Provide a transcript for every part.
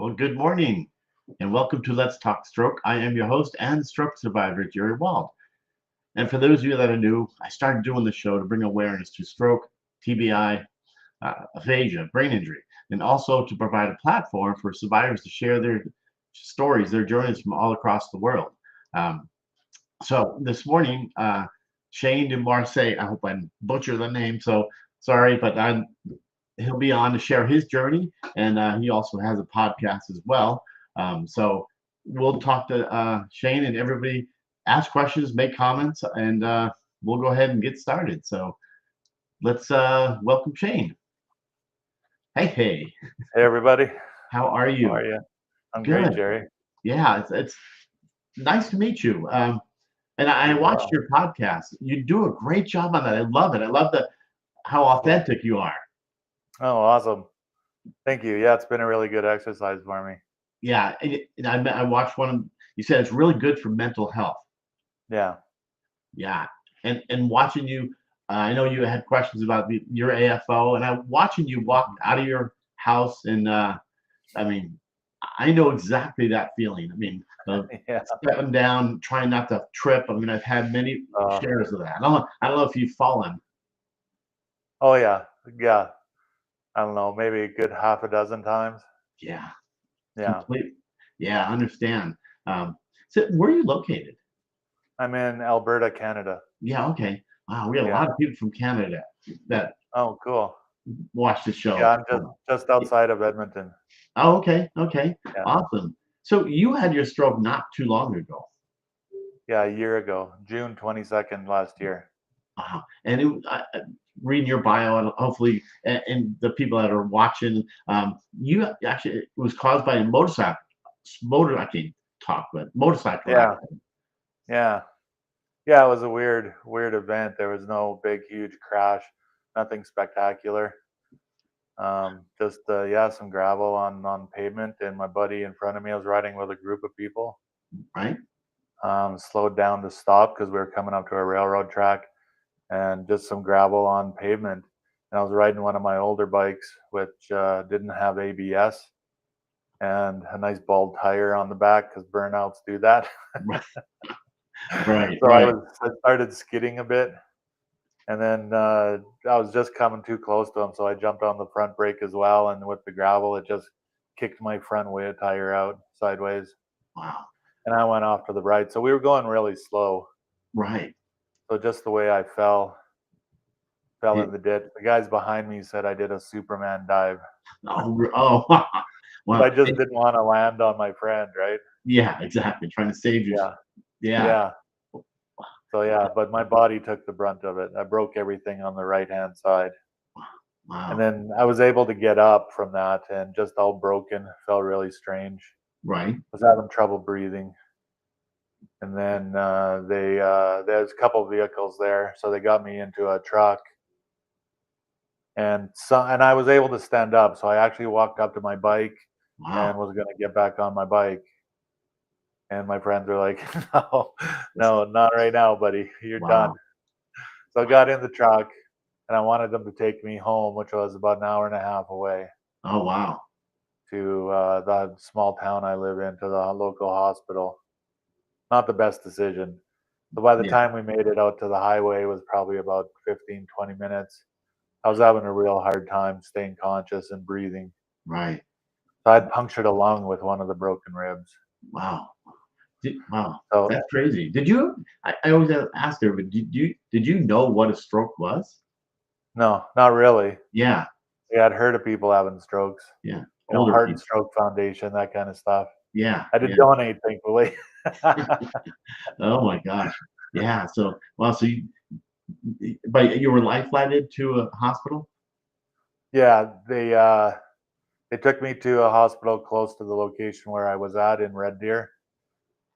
Well, good morning and welcome to Let's Talk Stroke. I am your host and stroke survivor, Jerry Wald. And for those of you that are new, I started doing the show to bring awareness to stroke, TBI, aphasia, brain injury, and also to provide a platform for survivors to share their stories, their journeys from all across the world. Um, so this morning, Shayne DeMarce, I hope I butcher the name, so sorry, but he'll be on to share his journey, and he also has a podcast as well. So we'll talk to Shayne, and everybody ask questions, make comments, and we'll go ahead and get started. So let's welcome Shayne. Hey, hey. Hey everybody, How are how you? are you? I'm great, Good. Jerry. Yeah, it's nice to meet you. And I You as watched well. your podcast. You do a great job on that. I love it. I love how Cool. authentic you are. Oh, awesome. Thank you. Yeah, it's been a really good exercise for me. Yeah, and I watched one. You said it's really good for mental health. Yeah. Yeah, and watching you, I know you had questions about your AFO, and I'm watching you walk out of your house, and I mean, I know exactly that feeling. I mean, Yeah. stepping down, trying not to trip. I mean, I've had many Uh, shares of that. I don't know if you've fallen. oh yeah. Yeah. I don't know, maybe a good half a dozen times. Yeah, Yeah. complete. Yeah, I understand. So where are you located? I'm in Alberta, Canada. Yeah, okay. Wow, we have a Yeah. lot of people from Canada that Oh, cool. watch the show. Yeah, I'm just outside of Edmonton. Oh, okay, okay, Yeah. awesome. So you had your stroke not too long ago. Yeah, a year ago, June 22nd last year. And reading your bio, and hopefully, and the people that are watching, you actually it was caused by a I can't talk, but motorcycle Yeah. accident, Yeah. Yeah, it was a weird event. There was no big huge crash, nothing spectacular. Just yeah, some gravel on pavement, and my buddy in front of me, I was riding with a group of people. right? Slowed down to stop because we were coming up to a railroad track, and just some gravel on pavement. And I was riding one of my older bikes, which didn't have ABS, and a nice bald tire on the back because burnouts do that. Right, So right. I started skidding a bit, and then I was just coming too close to him, so I jumped on the front brake as well. And with the gravel, it just kicked my front wheel tire out sideways, Wow, and I went off to the right. So we were going really slow. right. So just the way I fell in It, the ditch. The guys behind me said I did a Superman dive. oh, But I well, just didn't want to land on my friend, right? yeah, exactly. Trying to save you. Yeah, Yeah, yeah. So yeah, but my body took the brunt of it. I broke everything on the right hand side. And wow, then I was able to get up from that and just all broken, felt really strange. right. Was having trouble breathing. And then there's a couple vehicles there, so they got me into a truck, and I was able to stand up. So I actually walked up to my bike and Wow. was going to get back on my bike. And my friends were like, "No, no, not right now, buddy. You're done." Wow. So I got in the truck, and I wanted them to take me home, which was about an hour and a half away, Oh, wow. to the small town I live in, to the local hospital. Not the best decision. So by the Yeah, time we made it out to the highway, it was probably about 15, 20 minutes. I was having a real hard time staying conscious and breathing. right. So I had punctured a lung with one of the broken ribs. Wow. Wow. So That's crazy. Did you? I always ask her, but did you know what a stroke was? no, not really. Yeah, Yeah, I'd heard of people having strokes, yeah. Older Heart and people. Stroke Foundation, that kind of stuff. Yeah, I did yeah. donate, thankfully. Oh my gosh. Yeah. So well, but you were life flighted to a hospital. Yeah, they took me to a hospital close to the location where I was at in Red Deer,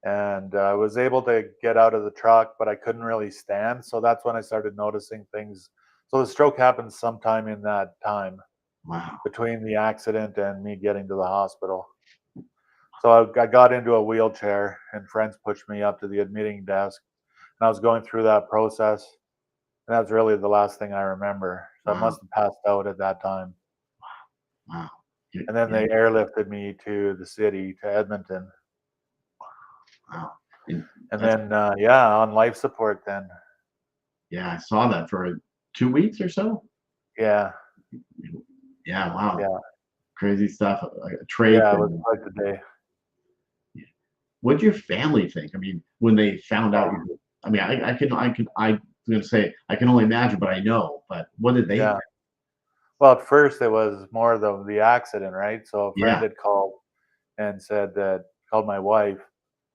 and I was able to get out of the truck, but I couldn't really stand. So that's when I started noticing things. So the stroke happened sometime in that time Wow. between the accident and me getting to the hospital. So I got into a wheelchair, and friends pushed me up to the admitting desk, and I was going through that process. And that's really the last thing I remember. So I Wow. must have passed out at that time. Wow. And then Yeah. they airlifted me to the city, to Edmonton. Wow. And And that's, then, yeah, on life support then. yeah, I saw that for 2 weeks or so. Yeah, Yeah, wow. yeah, Crazy stuff. Like a trach. yeah, it was And quite the day. what'd your family think? I mean, when they found out Oh, you, I mean, I was gonna say I can only imagine, but I know. But what did they think? yeah. Well, at first it was more the accident, right? So a friend Yeah, had called and said that called my wife,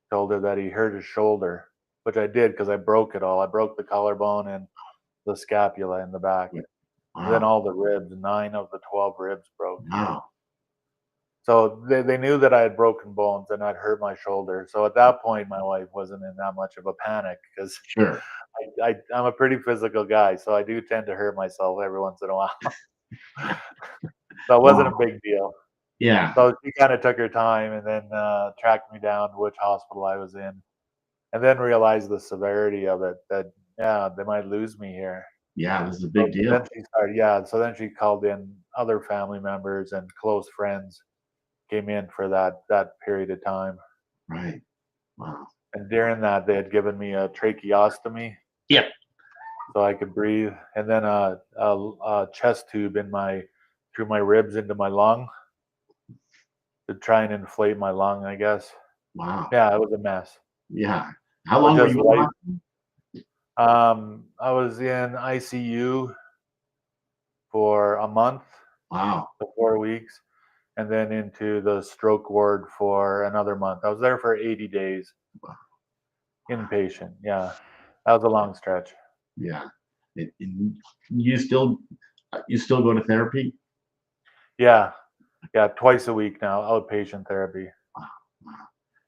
told her that he hurt his shoulder, which I did because I broke it all. I broke the collarbone and the scapula in the back. yeah. And then Wow, all the ribs, 9 of the 12 ribs broke. wow. So they knew that I had broken bones and I'd hurt my shoulder. So at that point, my wife wasn't in that much of a panic because Sure. I'm a pretty physical guy. So I do tend to hurt myself every once in a while. So it wasn't a Wow. big deal. Yeah, So she kind of took her time and then tracked me down to which hospital I was in, and then realized the severity of it. That yeah, they might lose me here. yeah. This is a So big then deal. she started, yeah. So then she called in other family members and close friends came in for that period of time. Right. Wow. And during that, they had given me a tracheostomy Yep. so I could breathe, and then a chest tube in my through my ribs into my lung to try and inflate my lung, I guess. Wow. Yeah, it was a mess. Yeah. How But long were just you in the life. hospital? I was in ICU for a month Wow. to 4 weeks, and then into the stroke ward for another month. I was there for 80 days, inpatient. Yeah, that was a long stretch. Yeah. And you still go to therapy? Yeah, yeah, twice a week now, outpatient therapy. Wow. Wow.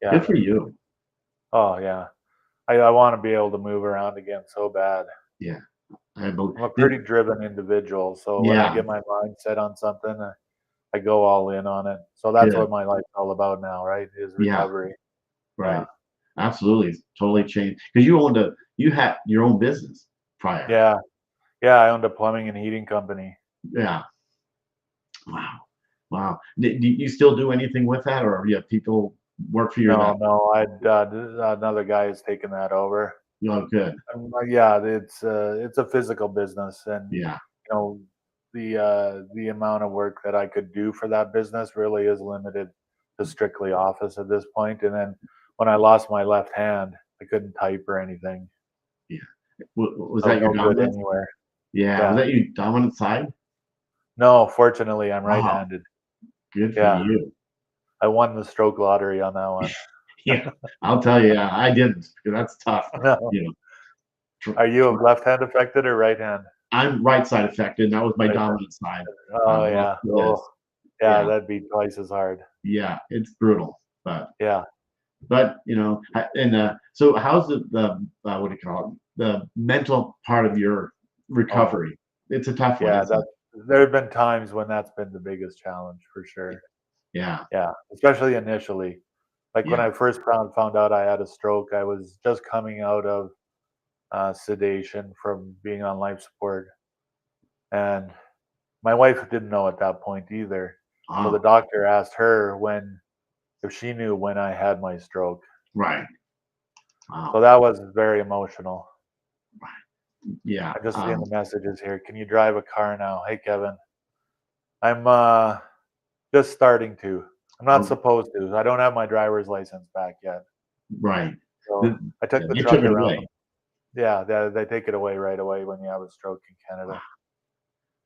Good Yeah. for you. Oh, yeah. I want to be able to move around again so bad. Yeah. I believe. I'm a pretty driven individual, so when I Yeah. get my mind set on something, I go all in on it. So that's Good. what my life's all about now, right? Is Yeah. recovery. Yeah. Right. Absolutely. It's totally changed because you had your own business prior. Yeah. Yeah. I owned a plumbing and heating company. Yeah. Wow. Wow. Do you still do anything with that, or you have people work for you No, that? no, another guy has taken that over. Oh, good. Yeah, it's a physical business, and Yeah. you know the amount of work that I could do for that business really is limited to strictly office at this point. And then when I lost my left hand, I couldn't type or anything, Yeah. Was so that your no good dominant? anywhere. Yeah. Was Yeah. that your dominant side? No, fortunately, I'm Wow. right-handed. Good for Yeah, you. I won the stroke lottery on that one. Yeah. I'll tell you, I didn't because that's tough. No. You know, tr- Are you tr- of left hand affected or right hand? I'm right side affected. And that was my Right hand. dominant side. Oh Well, yeah. still Oh is. yeah, Yeah. that'd be twice as hard. Yeah. It's brutal, Yeah. but and so how's the what do you call it, the mental part of your Oh recovery? It's a tough one, yeah. isn't That it? there have been times when that's been the biggest challenge for sure. Yeah, Yeah, especially initially. Like when yeah. I first found out I had a stroke, I was just coming out of sedation from being on life support, and my wife didn't know at that point either. So the Oh, doctor asked her if she knew when I had my stroke. right. So Wow. that was very emotional. Yeah. I'm just seeing the messages here. Can you drive a car now? Hey Kevin, I'm just starting to. I'm not Oh, supposed to. I don't have my driver's license back yet. right. So The- I took the they took truck it around. away. Yeah, they take it away right away when you have a stroke in Wow. Canada.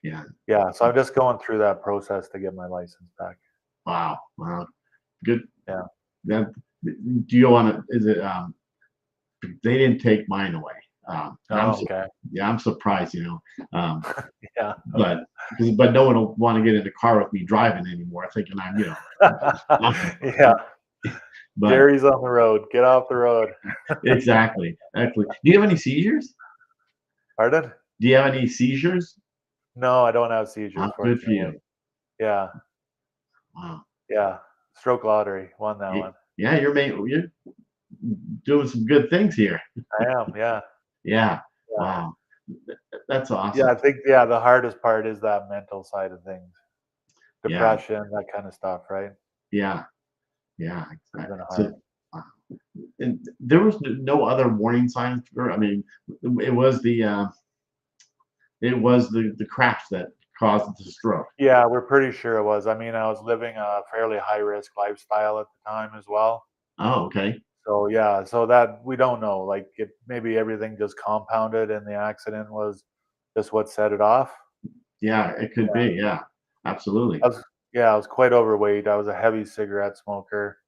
Yeah. Yeah, so I'm just going through that process to get my license back. Wow. Wow. Good. Yeah. That, do you want to? Is it? They didn't take mine away. And Oh, okay. yeah, I'm surprised. Yeah. But but no one will want to get in the car with me driving anymore, thinking Yeah. but Gary's on the road. Get off the road. exactly, exactly. Do you have any seizures? Pardon? Do you have any seizures? No, I don't have seizures, Good for fortunately. you. Yeah. Wow. Yeah. Stroke lottery. Won that one. Yeah, you're doing some good things here. I am. Yeah. Yeah. Yeah. Wow. That's Yeah. awesome. I think, yeah, the hardest part is that mental side of things. Yeah. depression, that kind of stuff, right? Yeah. Yeah. It's Exactly. been So, hard. uh, and there was no other warning signs for. I mean, it was the crash that caused the stroke. Yeah, we're pretty sure it was. I mean, I was living a fairly high risk lifestyle at the time as well. Oh, okay. So yeah, so that we don't know. Like it maybe everything just compounded and the accident was just what set it off. Yeah, it could Yeah. be. Yeah, absolutely. I was yeah, I was quite overweight. I was a heavy cigarette smoker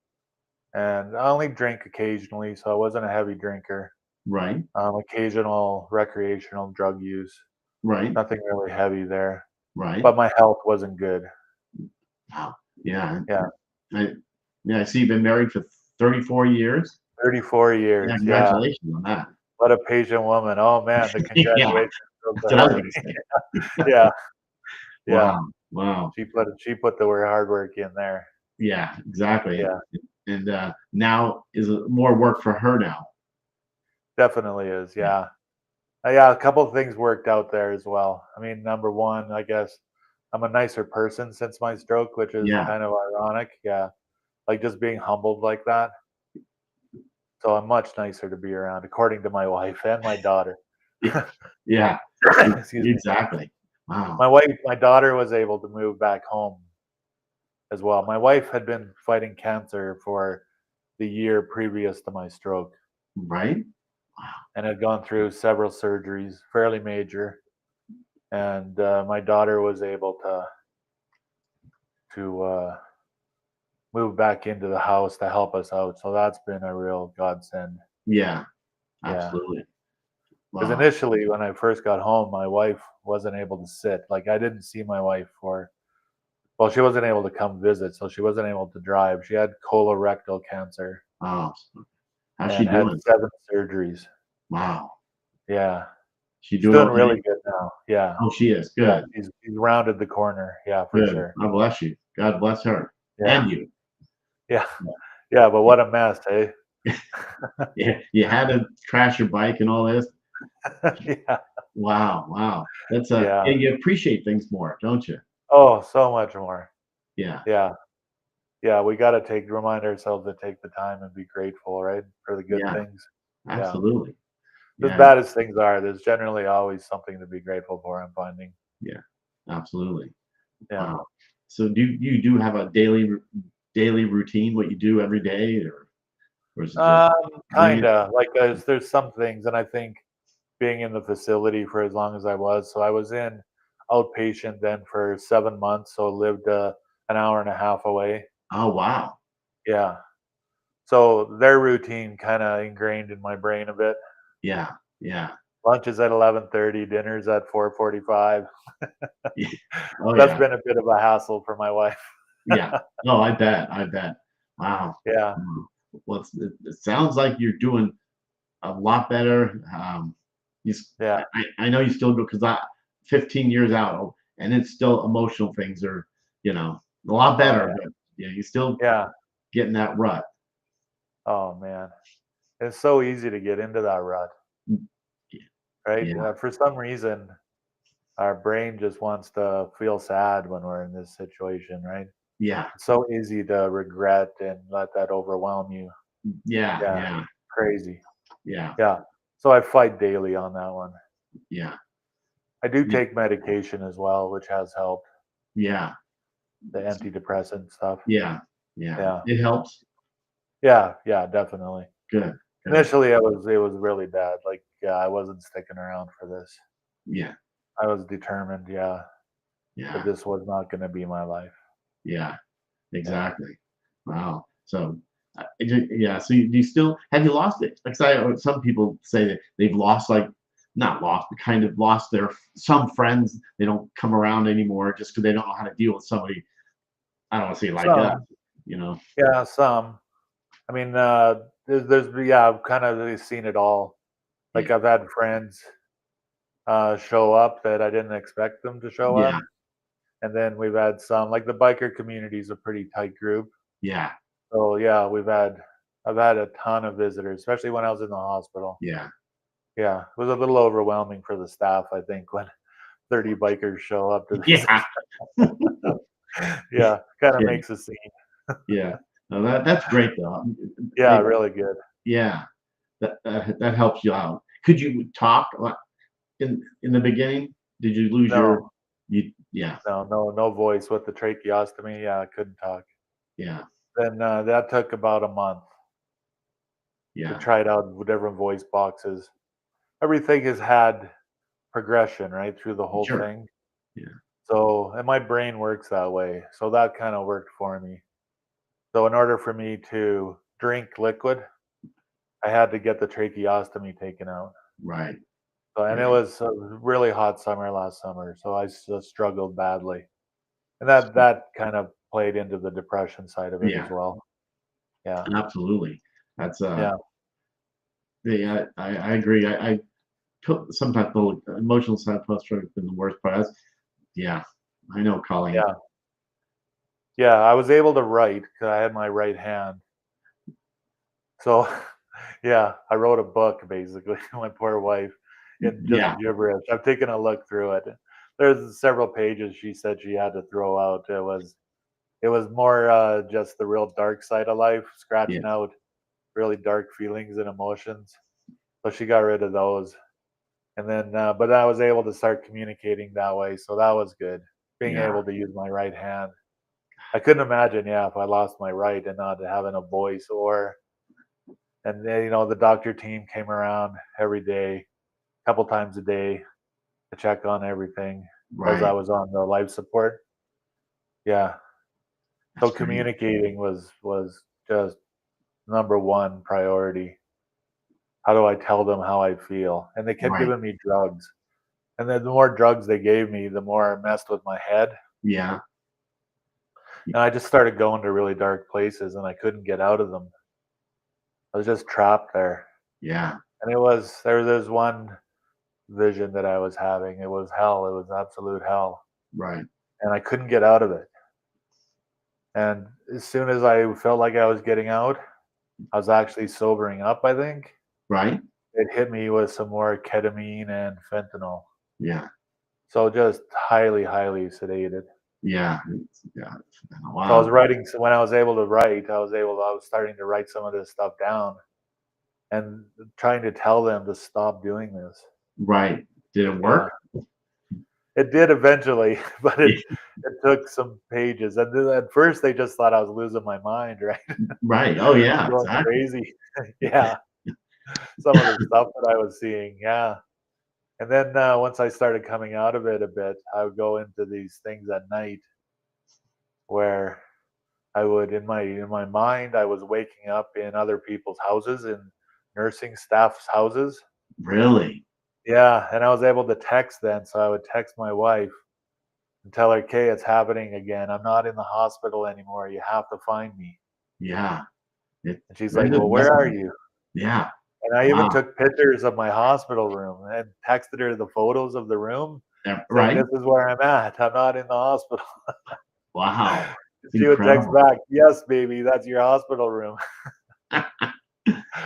and I only drink occasionally, so I wasn't a heavy drinker. Right. Occasional recreational drug use. Right. Nothing really heavy there. Right. But my health wasn't good. Wow. Yeah. Yeah. I, yeah. I see you've been married for 34 years. 34 Yeah. years. Yeah. Congratulations on that. What a patient woman. Oh man, the Yeah. congratulations goes That's to what I was her. going to say. Yeah. Yeah. Wow. Wow. She put the hard work in there. Yeah. Exactly. Yeah, And now is more work for her now. definitely is. Yeah. Yeah. Yeah, a couple of things worked out there as well. I mean, number one, I guess I'm a nicer person since my stroke, which is Yeah. kind of ironic. Yeah. Like just being humbled like that. So I'm much nicer to be around, according to my wife and my daughter. Yeah. Excuse me. Exactly. Wow. My daughter was able to move back home as well. My wife had been fighting cancer for the year previous to my stroke Right. and had gone through several surgeries, fairly major. And my daughter was able to move back into the house to help us out. So that's been a real godsend. Yeah. Yeah. Absolutely. Because Wow. initially, when I first got home, my wife wasn't able to sit. Like, I didn't see my wife well, she wasn't able to come visit. So she wasn't able to drive. She had colorectal cancer Oh, how's she and had doing? 7 surgeries. Wow. Yeah. She She's doing doing okay? really good now. Yeah. Oh, she is. Yeah. Good. She's rounded the corner. Yeah, for Good. sure. God bless you. God bless her Yeah. and you. Yeah. Yeah. But what a mess, eh? Yeah. You had to crash your bike and all this. Yeah. Wow. Wow. That's Yeah. yeah, you appreciate things more, don't you? Oh, so much more. Yeah. Yeah. Yeah. We got to remind ourselves to take the time and be grateful, right? For the good Yeah. things. Yeah. Absolutely. As Yeah. bad as things are, there's generally always something to be grateful for, I'm finding. Yeah. Absolutely. Yeah. Wow. So you do have a daily routine, what you do every day, or is it just wing Kind it? of like there's some things, and I think being in the facility for as long as I was, so I was in outpatient then for 7 months, so lived an hour and a half away. Oh wow. Yeah. So their routine kind of ingrained in my brain a bit. Yeah. Yeah. Lunch is at 11:30, dinner's at 4:45. Yeah. Oh That's yeah. been a bit of a hassle for my wife. Yeah. No, I bet. I bet. Wow. Yeah. Mm. Well, it sounds like you're doing a lot better. Yeah. I know you still go because 15 years out, and it's still emotional things are, a lot Oh better, yeah. but yeah, you still Yeah. getting that rut. Oh man. It's so easy to get into that rut, Mm. right? Yeah. For some reason, our brain just wants to feel sad when we're in this situation, right? Yeah. It's so easy to regret and let that overwhelm you. Yeah. Yeah. Yeah. Crazy. Yeah. Yeah. So I fight daily on that one. Yeah. I do Yeah. take medication as well, which has helped, Yeah. the antidepressant stuff. Yeah. Yeah. Yeah. It helps. Yeah. Yeah. Definitely. Good. Good. Initially, it was really bad. Like, yeah, I wasn't sticking around for this. Yeah. I was determined, yeah, that Yeah. this was not going to be my life. Yeah. Yeah. Exactly. Wow. So, yeah. So you still have you lost it? Like some people say that they've lost, like not lost, but kind of lost their some friends. They don't come around anymore just because they don't know how to deal with somebody. I don't want to say like us, Some, you know. yeah, some. I mean, yeah, I've kind of seen it all. Like, Yeah. I've had friends show up that I didn't expect them to show Yeah. up. And then we've had some, like, the biker community is a pretty tight group. Yeah. So, yeah, I've had a ton of visitors, especially when I was in the hospital. Yeah. Yeah, it was a little overwhelming for the staff, I think, when 30 bikers show up to visit. Yeah. Yeah, kind of Yeah, makes a scene. yeah. No, that's great though. Yeah, I, really good. yeah, that helps you out. Could you talk in the beginning? Did you lose your No, you? Yeah, no voice with the tracheostomy. Yeah, I couldn't talk. yeah, Then that took about a month to yeah. try it out with different voice boxes. Everything has had progression, right, through the whole Sure. thing. Yeah, So, and my brain works that way. So that kind of worked for me. So in order for me to drink liquid, I had to get the tracheostomy taken out. right. So, and it Right. was a really hot summer last summer, so I struggled badly, and that kind of played into the depression side of it Yeah, as well. Yeah, absolutely. That's yeah, yeah. I agree. I sometimes the emotional side plus stroke has been the worst part. Yeah, I know, Colleen. yeah, yeah. I was able to write because I had my right hand. So, yeah, I wrote a book basically. My poor wife, in just Yeah, gibberish. I've taken a look through it. There's several pages she said she had to throw out. It was more just the real dark side of life, yeah, scratching out really dark feelings and emotions. So she got rid of those. And then, but I was able to start communicating that way. So that was good. Being yeah, able to use my right hand. I couldn't imagine, yeah, if I lost my right and not having a voice and then, the doctor team came around every day, a couple times a day to check on everything as I right. was on the life support. Yeah. So That's great. communicating was just number one priority. How do I tell them how I feel? And they kept Right. giving me drugs. And then the more drugs they gave me, the more it messed with my head. Yeah, And I just started going to really dark places and I couldn't get out of them. I was just trapped there. yeah, And there's one vision that I was having. It was hell. It was absolute hell. right, And I couldn't get out of it. And as soon as I felt like I was getting out, I was actually sobering up, I think. right. It hit me with some more ketamine and fentanyl. Yeah, So just highly, highly sedated. yeah, yeah. So I was Wow. writing. So when I was able to write, I was starting to write some of this stuff down and trying to tell them to stop doing this. Right. Did it Yeah, work? it did eventually, but it Yeah, it took some pages. And then at first they just thought I was losing my mind, right? right. Oh, yeah, Going exactly. crazy. Yeah, some of the stuff that I was seeing. Yeah. And then once I started coming out of it a bit, I would go into these things at night where I would in my mind I was waking up in other people's houses, in nursing staff's houses. Really? Yeah, and I was able to text then, so I would text my wife and tell her, "Okay, it's happening again. I'm not in the hospital anymore. You have to find me." Yeah. And she's That like, just "Well, where messes are with you?" you. Yeah. And I even Wow. took pictures of my hospital room and texted her the photos of the room, Yeah, saying, right? "This is where I'm at. I'm not in the hospital." Wow. She would text Incredible. back, "Yes, baby, that's your hospital room."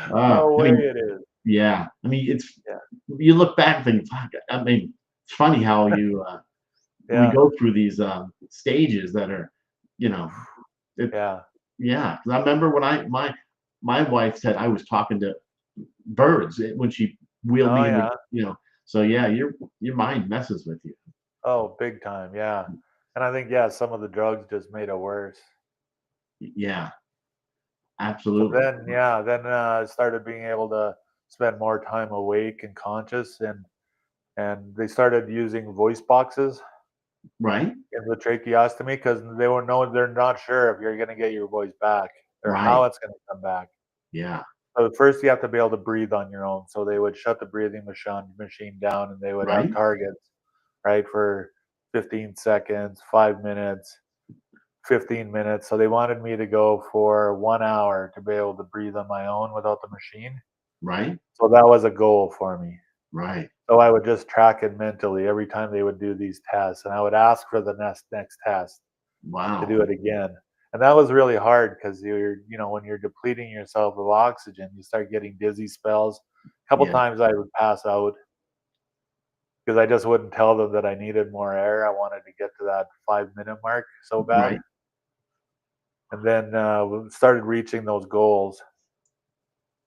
No I way mean, it is. yeah. I mean, it's Yeah, you look back and think, fuck. I mean, it's funny how we yeah, go through these stages that are, you know, it, yeah. yeah. 'Cause I remember when my wife said I was talking to birds when she wheeled Oh, me in the, yeah. so yeah, your mind messes with you. Oh, big time, yeah. And I think, yeah, some of the drugs just made it worse. Yeah, So absolutely. then, yeah, then I started being able to spend more time awake and conscious, and they started using voice boxes Right? in the tracheostomy because they're not sure if you're going to get your voice back or how Right. it's going to come back. Yeah. So first, you have to be able to breathe on your own. So they would shut the breathing machine down, and they would have Right. targets, right, for 15 seconds, 5 minutes, 15 minutes. So they wanted me to go for 1 hour to be able to breathe on my own without the machine. Right. So that was a goal for me. Right. So I would just track it mentally every time they would do these tests, and I would ask for the next test to Wow. do it again. And that was really hard because when you're depleting yourself of oxygen, you start getting dizzy spells. A couple Yeah. times I would pass out. because I just wouldn't tell them that I needed more air. I wanted to get to that 5 minute mark so bad. Right. And then started reaching those goals,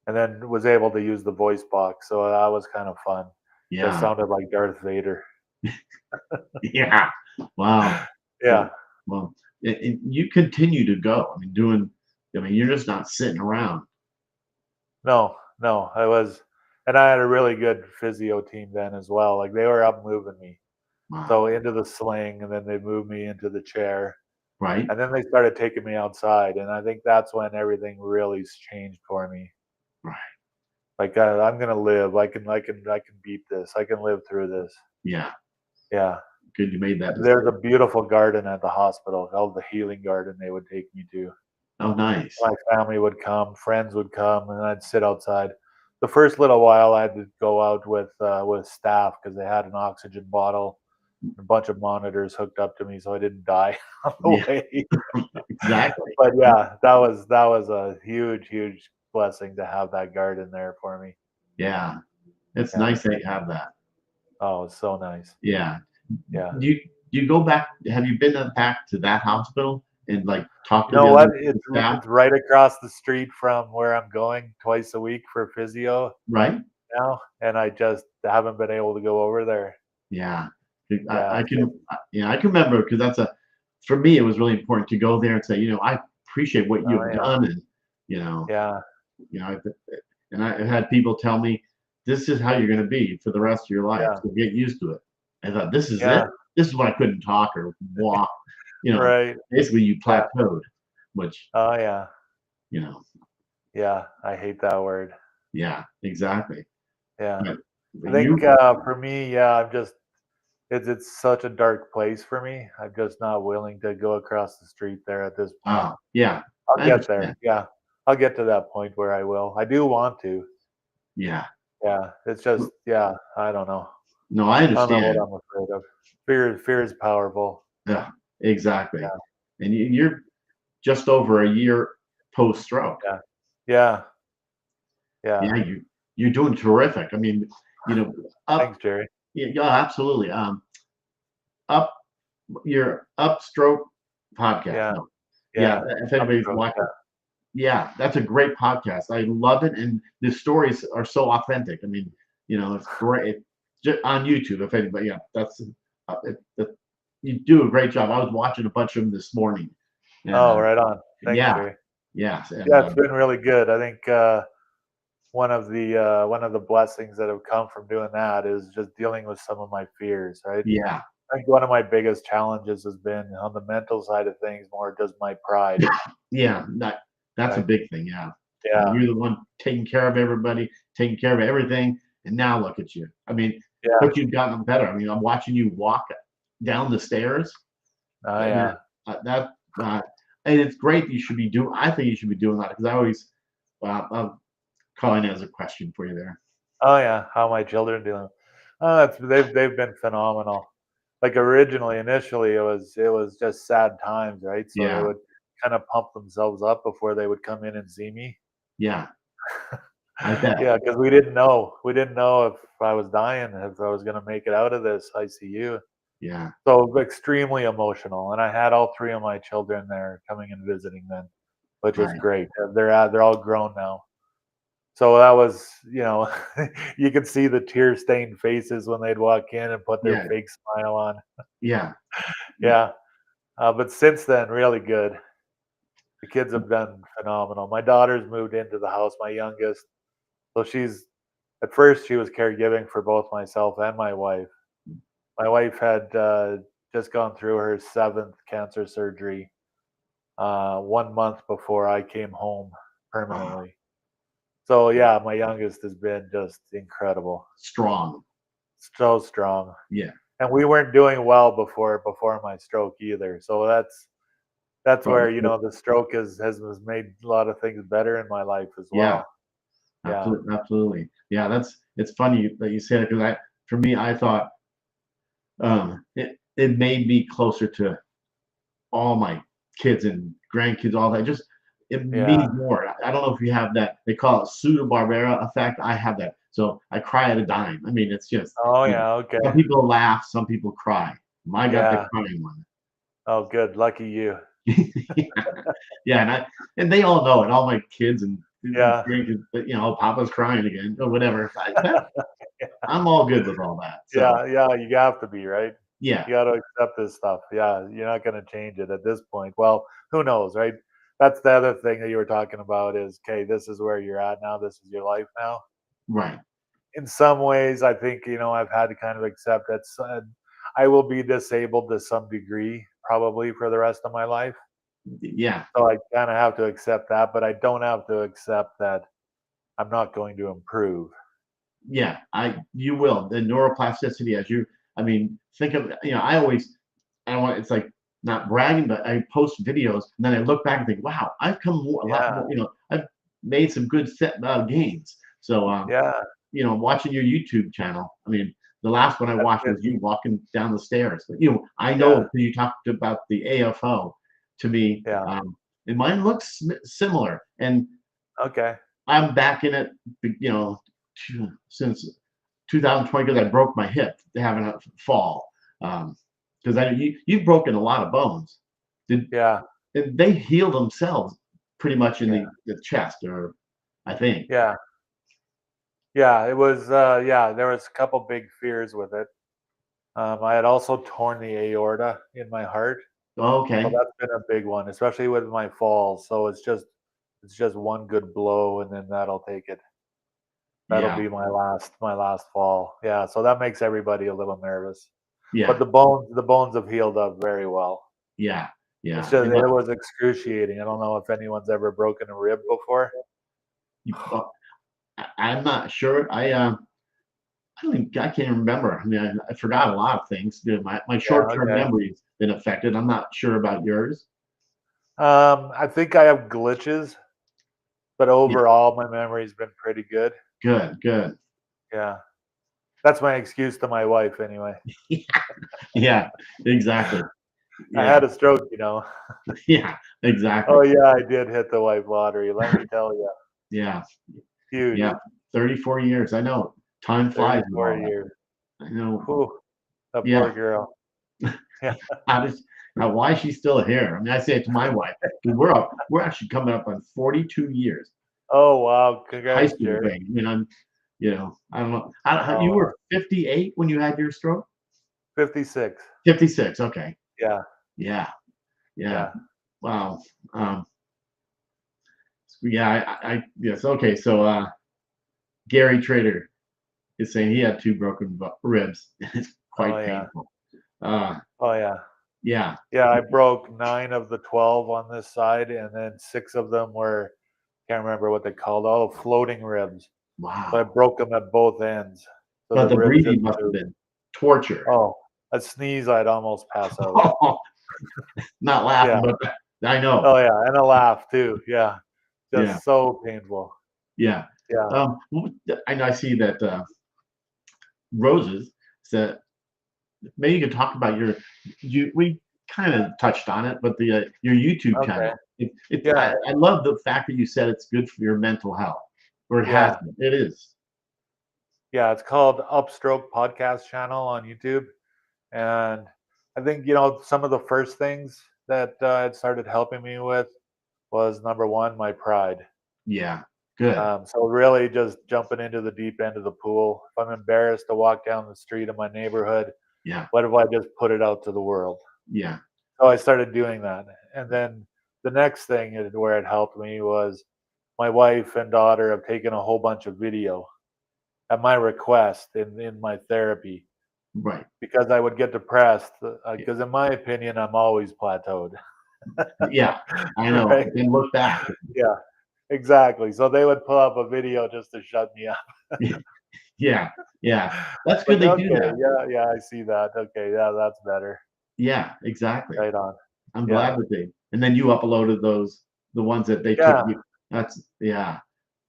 and then was able to use the voice box. So that was kind of fun. Just Yeah. sounded like Darth Vader. Yeah. Wow. Yeah. Well, and you continue to go. I mean, you're just not sitting around. No, no, I was, and I had a really good physio team then as well. Like they were up moving me. Wow. So into the sling, and then they moved me into the chair, Right. and then they started taking me outside, and I think that's when everything really changed for me. Right. Like I'm gonna live. I can beat this. I can live through this. Yeah. Yeah. Good. You made that And there's a decision. beautiful garden at the hospital called the healing garden. They would take me to. Oh, nice. My family would come, friends would come, and I'd sit outside. The first little while, I had to go out with staff because they had an oxygen bottle, and a bunch of monitors hooked up to me, so I didn't die on the Yeah. way. Exactly. But yeah, that was a huge, huge blessing to have that garden there for me. Yeah. It's Yeah. nice that you have that. Oh, it's so nice. Yeah. Yeah. Do you go back? Have you been back to that hospital and like talk You to the know other what? the staff? It's right across the street from where I'm going twice a week for physio Right. now, and I just haven't been able to go over there. Yeah. Yeah. I can remember because for me, it was really important to go there and say, I appreciate what Oh you've yeah. done. And, you know, Yeah. you know, and I've had people tell me, this is how you're going to be for the rest of your life. Yeah. So get used to it. I thought, this is it. Yeah. This is why I couldn't talk or walk. You know, Right. basically you Yeah. plateaued, which, Oh yeah. you know, Yeah. I hate that word. yeah, exactly. Yeah. But I think you, for me, yeah, it's such a dark place for me. I'm just not willing to go across the street there at this point. yeah, I'll I get understand. there. Yeah. I'll get to that point where I will. I do want to. Yeah. Yeah. It's just, yeah, I don't know. No, I I don't know what understand. I'm afraid of. Fear is powerful. Yeah, exactly. Yeah. And you're just over a year post-stroke. Yeah. Yeah. Yeah. Yeah, you're doing terrific. I mean, you know, up, Thanks, Jerry. yeah, yeah, absolutely. Up your upstroke podcast. Yeah. No, yeah. Yeah. If anybody's Upstroke. watching, Yeah. yeah, that's a great podcast. I love it, and the stories are so authentic. I mean, it's great. Just on YouTube, if anybody, yeah, you do a great job. I was watching a bunch of them this morning, and Oh, right on. Thanks, yeah, Jerry. yes, and Yeah, it's been really good. I think one of the blessings that have come from doing that is just dealing with some of my fears, right? yeah, I think one of my biggest challenges has been on the mental side of things, more just my pride, yeah. That's a right? big thing. Yeah, Yeah, you're the one taking care of everybody, taking care of everything, and now look at you. I mean, yeah, but you've gotten better. I mean, I'm watching you walk down the stairs, oh and yeah, that and it's great. You should be doing. I think you should be doing that because I always. Well, I'm calling it as a question for you there. oh yeah. How my children doing? Oh, they've been phenomenal. Like originally, initially, it was just sad times, right? So they Yeah, would kind of pump themselves up before they would come in and see me. yeah, I bet. Yeah, because we didn't know if I was dying, if I was gonna make it out of this ICU. Yeah, So extremely emotional, and I had all three of my children there coming and visiting then, which was right. great. They're all grown now. So that was, you could see the tear-stained faces when they'd walk in and put their Yeah, fake smile on. yeah, Yeah, but since then, really good. The kids have been phenomenal. My daughter's moved into the house, my youngest. So at first, she was caregiving for both myself and my wife. My wife had just gone through her seventh cancer surgery 1 month before I came home uh, permanently. So yeah, my youngest has been just incredible, strong. so strong, Yeah, and we weren't doing well before my stroke either. So that's but where the stroke has made a lot of things better in my life as yeah, well. Yeah, absolutely, absolutely. Yeah, it's funny that you say that because for me, I thought it made me closer to all my kids and grandkids, all that. Just it yeah, means more. I don't know if you have that. They call it pseudo barbera effect. I have that So I cry at a dime. I mean, it's just, Oh you know, yeah, okay. some people laugh, some people cry. I got the Yeah. crying one. Oh, good. Lucky you. Yeah, and they all know it. All my kids and Yeah. Papa's crying again or whatever. I'm all good with all that. So Yeah, yeah, you have to be, right? yeah, You got to accept this stuff. Yeah, you're not going to change it at this point. Well, who knows, right? That's the other thing that you were talking about is, okay, this is where you're at now. This is your life now. right. In some ways, I think, I've had to kind of accept that I will be disabled to some degree, probably for the rest of my life. Yeah, So I kind of have to accept that, but I don't have to accept that I'm not going to improve. yeah. You will the neuroplasticity as you. I mean, think of I always I don't want it's like not bragging, but I post videos and then I look back and think, wow, I've come a lot Yeah, more. I've made some good set gains. So yeah, watching your YouTube channel. I mean, the last one I that's watched good. was you walking down the stairs. But I know Yeah, that you talked about the AFO to me, yeah. and mine looks similar. And Okay. I'm back in it, since 2020 because I broke my hip having a fall. Because you've broken a lot of bones. Did Yeah, they heal themselves pretty much in yeah, the chest, or I think. yeah, yeah. It was, yeah. There was a couple big fears with it. I had also torn the aorta in my heart, Oh, so okay. that's been a big one, especially with my falls. So it's just one good blow, and then that'll take it. That'll Yeah. be my last fall. Yeah, so that makes everybody a little nervous. But Yeah. the bones have healed up very well. Yeah. It's Yeah. just it was excruciating. I don't know if anyone's ever broken a rib before. Well, I'm not sure. I can't remember. I mean, I forgot a lot of things. My Yeah, short-term okay. memory's been affected. I'm not sure about yours. I think I have glitches, but Yeah, overall my memory's been pretty good. good, good. Yeah. That's my excuse to my wife anyway. Yeah, exactly. I Yeah, had a stroke, yeah, exactly. Oh yeah, I did hit the wife lottery, let me tell you. Yeah, Huge. yeah. 34 years. I know. Time flies with 34 all that. years. I know. Whew, that poor Yeah. girl. Yeah. How does now? Why is she still here? I mean, I say it to my wife because we're actually coming up on 42 years. Oh wow, High congrats, school Jerry. thing. I mean, I don't know. You Oh, were 58 when you had your stroke? 56. 56. Okay. Yeah, Yeah. Yeah. yeah. Wow. Um, yeah. Yes. Okay. So, Gary Trader is saying he had two broken ribs. It's Oh quite yeah. painful. Uh, Oh yeah. yeah. Yeah, I broke 9 of the 12 on this side, and then 6 of them were, can't remember what they called, oh, floating ribs. So I Wow. broke them at both ends. So But the the ribs just breathing must have moved. been torture. Oh, a sneeze, I'd almost pass out. Not Yeah. laughing, but I know. Oh yeah, and a laugh too. Yeah. Yeah. Just so painful. Yeah. Yeah. I see that Roses said maybe you could talk about we kind of touched on it, but the your YouTube Okay. channel. Yeah. I love the fact that you said it's good for your mental health, or it has Yeah. been. It is. Yeah. It's called Upstroke Podcast Channel on YouTube. And I think, some of the first things that it started helping me with was number one, my pride. Yeah. Good. So really just jumping into the deep end of the pool. If I'm embarrassed to walk down the street in my neighborhood, Yeah. what if I just put it out to the world? Yeah. So I started doing that. And then the next thing where it helped me was my wife and daughter have taken a whole bunch of video at my request in my therapy Right. because I would get depressed. Yeah. Because in my opinion, I'm always plateaued. Yeah. I know. Right? And look back. Yeah, exactly. So they would pull up a video just to shut me up. Yeah. Yeah. That's good Like, they do okay, that. yeah, yeah, I see that. Okay, yeah, that's better. Yeah. Exactly. Right on. I'm Yeah, glad that and then you uploaded the ones that they took yeah, you. Yeah,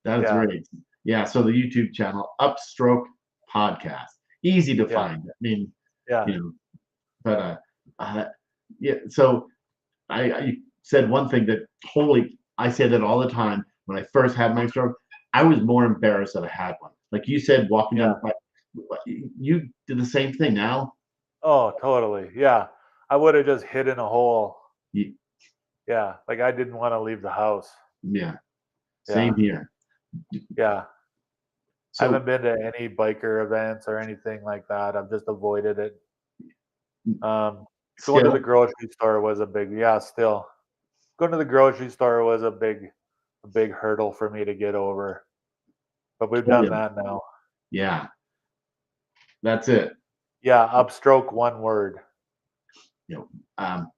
that's yeah, great. Yeah, so the YouTube channel, Upstroke Podcast, easy to yeah, find. I mean, yeah, you know, but yeah. So you said one thing that I say that all the time. When I first had my stroke, I was more embarrassed that I had one. like you said, walking down Yeah. the pipe. You did the same thing. Now, Oh, totally. Yeah. I would have just hid in a hole. you, Yeah. Like I didn't want to leave the house. yeah, same Yeah. here. Yeah. I So haven't been to any biker events or anything like that. I've just avoided it. Um, Going to the still, grocery store was a big, yeah, still going to the grocery store was a big hurdle for me to get over. But we've oh done yeah, that now. yeah, that's it. Yeah. Upstroke one word. You know,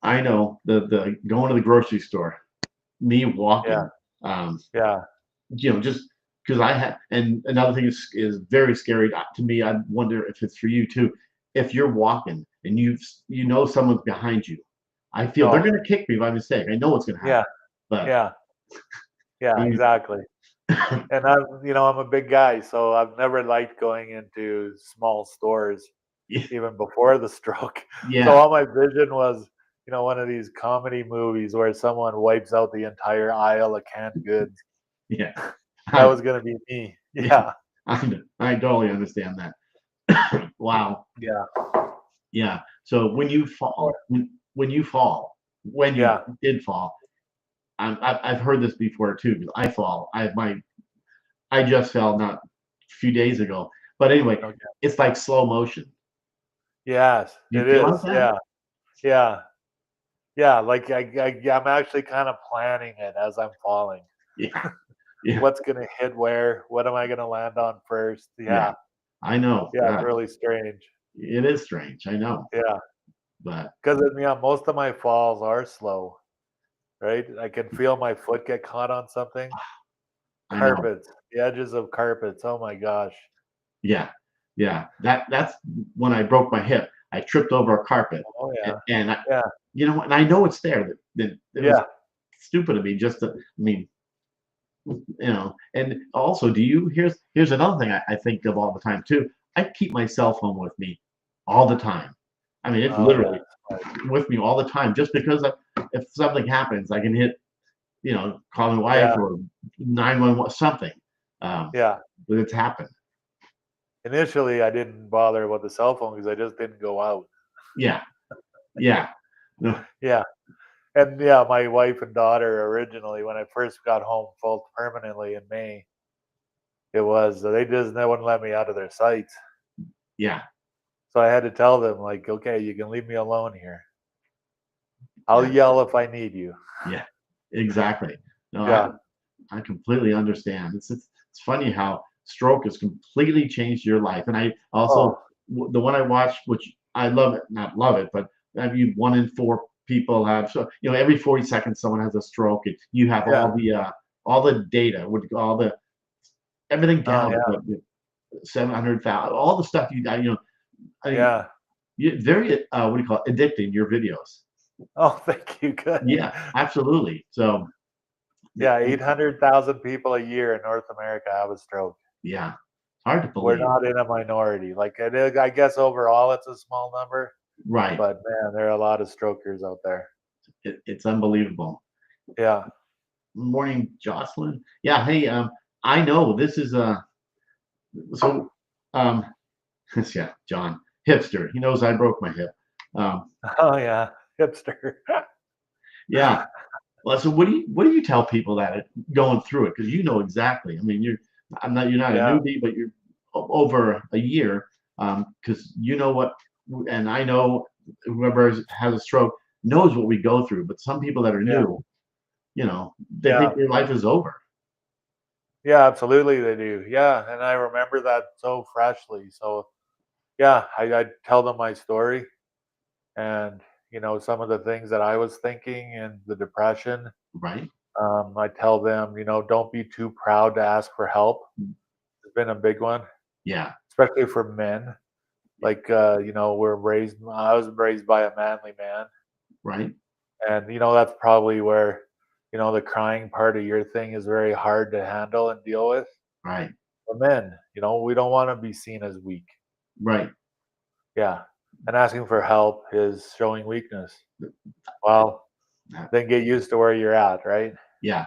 I know the going to the grocery store, me Yeah. walking, Yeah. just because I had, and another thing is very scary to me. I wonder if it's for you too. If you're walking and you know someone's behind you, I feel they're Oh, gonna kick me by mistake. I know what's gonna happen, yeah. but Yeah. Yeah. you, Exactly. And I'm a big guy, so I've never liked going into small stores even before the stroke. So yeah, all my vision was, one of these comedy movies where someone wipes out the entire aisle of canned goods. yeah, That I, was gonna be me. yeah, Yeah. I totally understand that. Wow, Yeah. yeah. So when you Yeah. did fall, I've heard this before too. Because I fall, I just fell not a few days ago. But anyway, Okay. it's like slow motion. Yes, Do you it feel like is. that? Yeah. Yeah. Yeah. Like I'm actually kind of planning it as I'm falling. Yeah, yeah, What's gonna hit where? What am I gonna land on first? yeah. Yeah. I know. Yeah. It's really strange. It is strange. I know, Yeah. but 'Cause, yeah, most of my falls are slow, right? I can feel my foot get caught on something. I know. Carpets, the edges of carpets, oh my gosh. Yeah, yeah. That's when I broke my hip. I tripped over a carpet, Oh, yeah. and Yeah, and I know it's there. That it was yeah, stupid of me just to. I mean, and also, here's another thing I think of all the time too. I keep my cell phone with me all the time. I mean, it's oh, yeah, literally with me all the time, just because if something happens, I can hit, call my wife yeah, or 911, something. Um, yeah. but it's happened. Initially, I didn't bother with the cell phone because I just didn't go out. Yeah, yeah, no, Yeah, and, yeah, my wife and daughter originally, when I first got home full permanently in May, they wouldn't let me out of their sights. yeah, So I had to tell them, like, "Okay, you can leave me alone here. I'll yeah, yell if I need you." yeah, exactly. No, Yeah. I completely understand. It's funny how stroke has completely changed your life. And I also Oh, the one I watched, which I love it, not love it, but I mean 1 in 4 people have, so every 40 seconds someone has a stroke, and you have yeah. all the data with all the everything Oh, down, yeah. 700,000, all the stuff I mean, Yeah. very what do you call it, addicting your videos. Oh, thank you, good. Yeah, absolutely. So Yeah, 800,000 people a year in North America have a stroke. yeah, hard to We're believe. not in a minority. Like, I guess overall it's a small number, Right. but man, there are a lot of strokers out there. It's unbelievable. Yeah. Morning, Jocelyn. Yeah, hey, I know this is so um yeah, John, hipster. He knows I broke my hip. Um, Oh, yeah. Hipster. yeah. Well, so what do you tell people that going through it? Because you know exactly. I mean, you're not a Yeah. newbie, but you're over a year. Because you know what, and I know whoever has a stroke knows what we go through. But some people that are Yeah. new, they think Yeah. their life is over. Yeah, absolutely they do. Yeah, and I remember that so freshly. So, yeah, I tell them my story and, some of the things that I was thinking and the depression. Right? I tell them, don't be too proud to ask for help. It's been a big one, Yeah. especially for men. Like, I was raised by a manly man. Right. And, that's probably where, the crying part of your thing is very hard to handle and deal with. Right. For men, we don't want to be seen as weak. Right. Yeah. And asking for help is showing weakness. Well, Uh, then get used to where you're at, right? Yeah.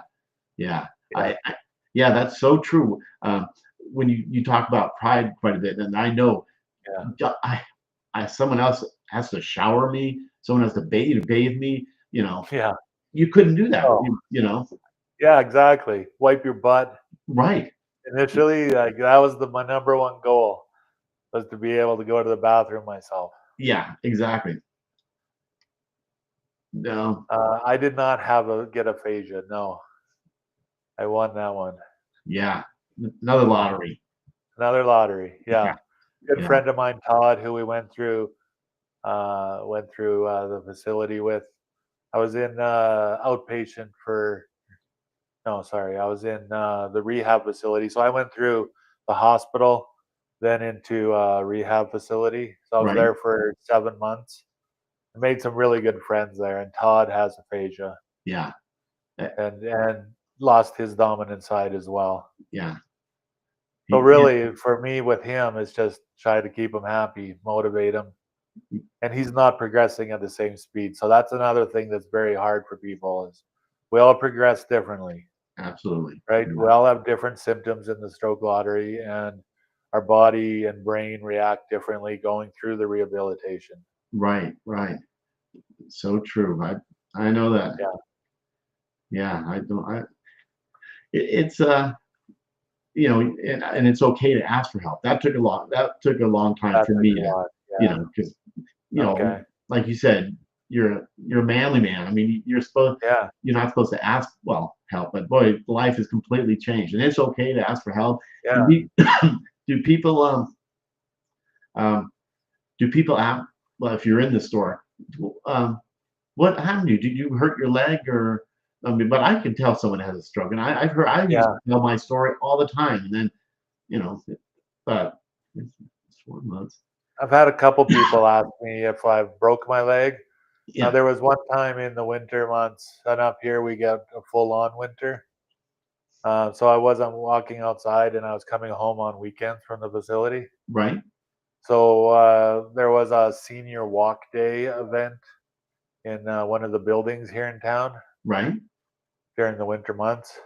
Yeah. Yeah. Yeah, that's so true. when you talk about pride quite a bit, and I know Yeah. someone else has to shower me, someone has to bathe me. Yeah. You couldn't do that. Oh, You know, yeah, exactly. Wipe your butt. right? Initially, like that was my number one goal, was to be able to go to the bathroom myself. Yeah, exactly. No, I did not get aphasia. No, I won that one. yeah, another Yeah, lottery. another lottery. Yeah, Yeah, good yeah, friend of mine, Todd, who we went through the facility with. I was in outpatient for no, sorry, I was in the rehab facility. So I went through the hospital, then into rehab facility. So I was right. there for 7 months. I made some really good friends there, and Todd has aphasia Yeah, eh, and lost his dominant side as well. yeah. So Yeah, really, for me with him, it's just try to keep him happy, motivate him, and he's not progressing at the same speed. So that's another thing that's very hard for people is we all progress differently, absolutely. right? Yeah. We all have different symptoms in the stroke lottery, and our body and brain react differently going through the rehabilitation. Right, right. So true. I know that. Yeah, Yeah, I don't. It's and it's okay to ask for help. That took a long time that for takes me a to, lot. Yeah. because Okay. like you said, you're a manly man. I mean, Yeah. you're not supposed to ask, well, help, but boy, life has completely changed, and it's okay to ask for help. Do Yeah. we- do people um do people ask, well, if you're in the store, um what happened to you? Did you hurt your leg, or I mean, but I can tell someone has a stroke, and I used Yeah. to tell my story all the time, and then you know, but it's 4 months. I've had a couple people ask me if I broke my leg. Now, Yeah, there was one time in the winter months, and up here we get a full on winter. So I wasn't walking outside and I was coming home on weekends from the facility. right, So there was a senior walk day event in one of the buildings here in town right. during the winter months.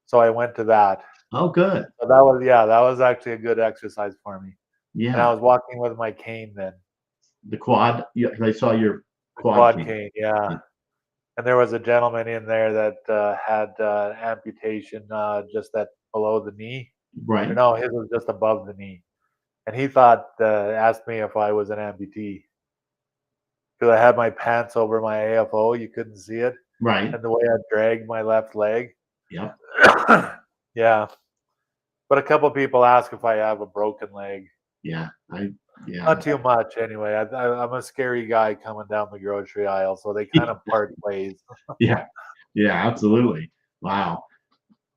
So I went to that. Oh, good. So that was, yeah, that was actually a good exercise for me. And I Yeah, was walking with my cane then, the quad. I saw your the quad quad cane. cane, yeah. Yeah, And there was a gentleman in there that had amputation just at below the knee. Or right, no, his was just above the knee. And he thought, asked me if I was an amputee because I had my pants over my AFO. You couldn't see it. right. And the way I dragged my left leg. Yep. Yeah. But a couple people ask if I have a broken leg. Yeah. Yeah. Not too much, anyway. I'm a scary guy coming down the grocery aisle, so they kind of part ways. Yeah. Yeah. Absolutely. Wow.